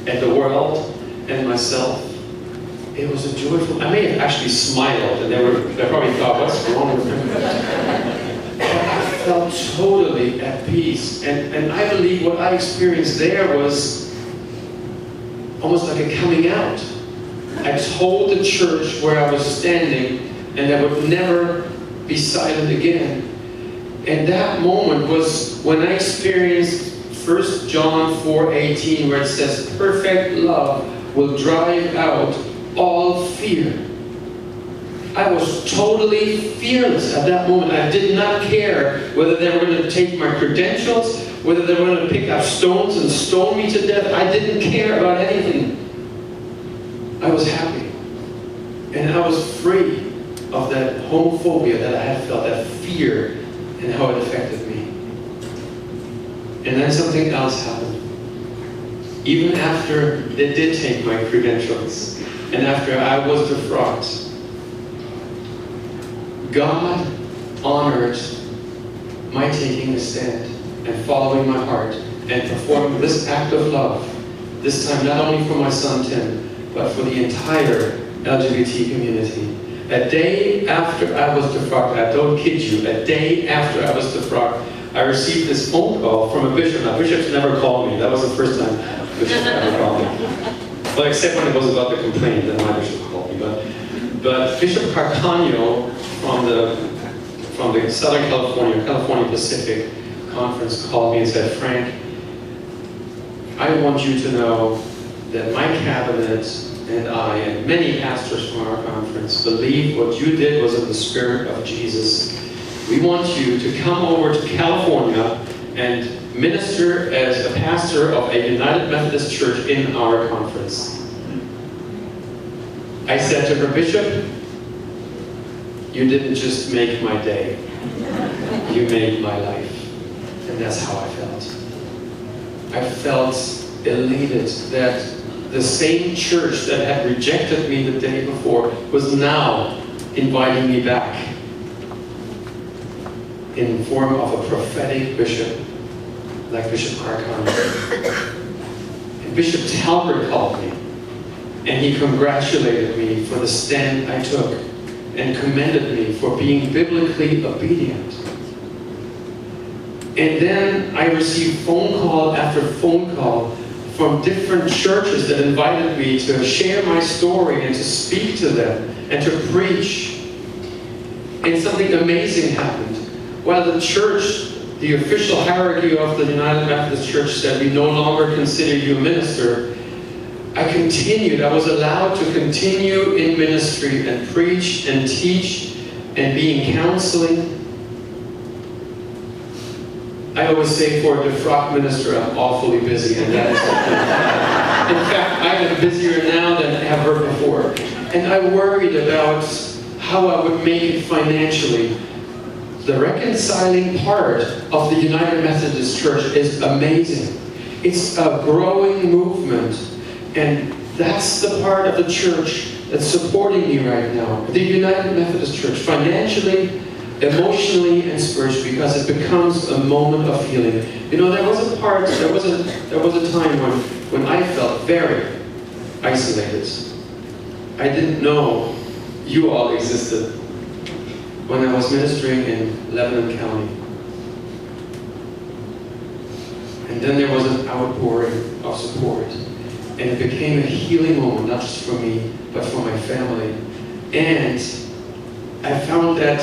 and the world and myself. It was a joyful, I may have actually smiled, and they probably thought, what's wrong with him? I felt totally at peace. And I believe what I experienced there was almost like a coming out. I told the church where I was standing, and I would never be silent again. And that moment was when I experienced 1 John 4:18, where it says, perfect love will drive out all fear. I was totally fearless at that moment. I did not care whether they were going to take my credentials, whether they were going to pick up stones and stone me to death. I didn't care about anything. I was happy. And I was free of that homophobia that I had felt, that fear, and how it affected me. And then something else happened. Even after they did take my credentials, and after I was defrocked, God honored my taking a stand and following my heart and performing this act of love, this time not only for my son Tim, but for the entire LGBT community. A day after I was defrocked, I don't kid you, a day after I was defrocked, I received this phone call from a bishop. Now, bishops never called me. That was the first time a bishop ever called me. Well, except when it was about the complaint, then my bishop called me. But Bishop Carcano from the Southern California Pacific Conference called me and said, Frank, I want you to know that my cabinet and I and many pastors from our conference believe what you did was in the spirit of Jesus. We want you to come over to California and minister as a pastor of a United Methodist Church in our conference. I said to her, Bishop, you didn't just make my day, you made my life. And that's how I felt. I felt elated that the same church that had rejected me the day before was now inviting me back in the form of a prophetic bishop like Bishop Arcon. And Bishop Talbert called me, and he congratulated me for the stand I took and commended me for being biblically obedient. And then I received phone call after phone call from different churches that invited me to share my story and to speak to them and to preach. And something amazing happened. While the church, the official hierarchy of the United Methodist Church said, we no longer consider you a minister, I continued. I was allowed to continue in ministry and preach and teach and be in counseling. I always say for a DeFrock minister, I'm awfully busy, and that is in fact, I am busier now than ever before. And I worried about how I would make it financially. The reconciling part of the United Methodist Church is amazing. It's a growing movement, and that's the part of the church that's supporting me right now. The United Methodist Church, financially, emotionally, and spiritually, because it becomes a moment of healing. You know, there was a time when I felt very isolated. I didn't know you all existed when I was ministering in Lebanon County. And then there was an outpouring of support. And it became a healing moment, not just for me, but for my family. And I found that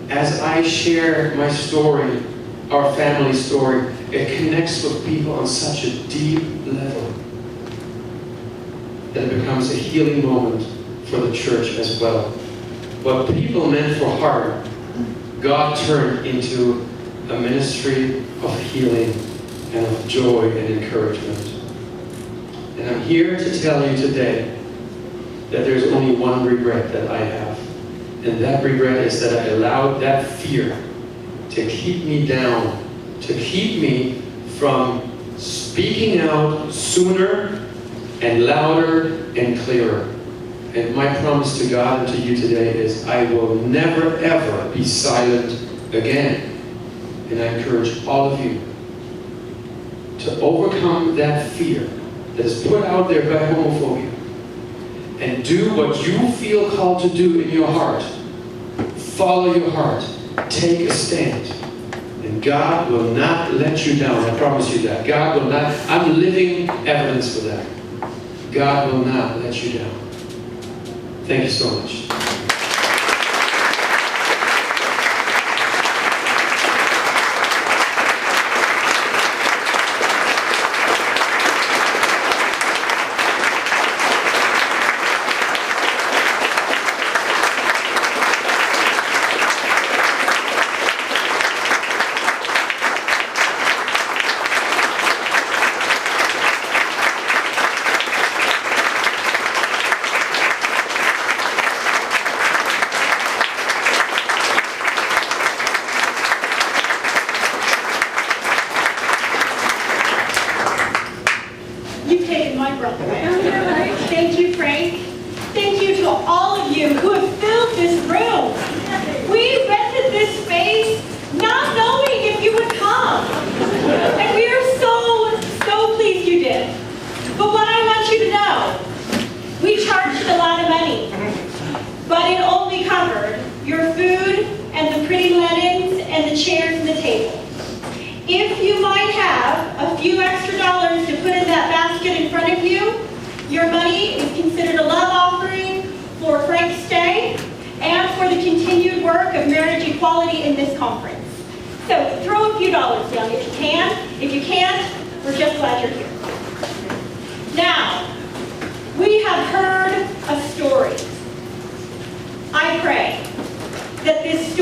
as I share my story, our family story, it connects with people on such a deep level that it becomes a healing moment for the church as well. What people meant for harm, God turned into a ministry of healing and of joy and encouragement. And I'm here to tell you today that there's only one regret that I have. And that regret is that I allowed that fear to keep me down, to keep me from speaking out sooner and louder and clearer. And my promise to God and to you today is I will never ever be silent again. And I encourage all of you to overcome that fear that is put out there by homophobia and do what you feel called to do in your heart. Follow your heart. Take a stand. And God will not let you down. I promise you that. God will not. I'm living evidence for that. God will not let you down. Thank you so much. You've taken my breath away. Thank you, Frank. Thank you to all of you who have filled this room. We rented this space not knowing if you would come. And we are so pleased you did. But what I want you to know, we charged a lot of money, but it only covered your food and the pretty linens and the chairs and the table. If you might have a few extra dollars to put in that basket in front of you, your money is considered a love offering for Frank's stay and for the continued work of marriage equality in this conference. So throw a few dollars down if you can. If you can't, we're just glad you're here. Now,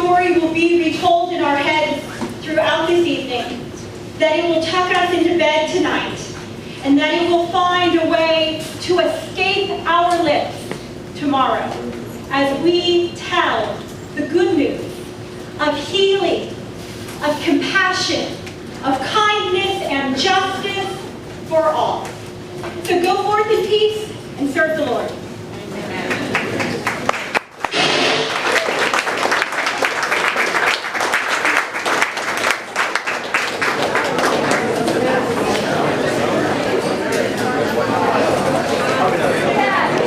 story will be retold in our heads throughout this evening, that it will tuck us into bed tonight, and that it will find a way to escape our lips tomorrow as we tell the good news of healing, of compassion, of kindness and justice for all. So go forth in peace and serve the Lord.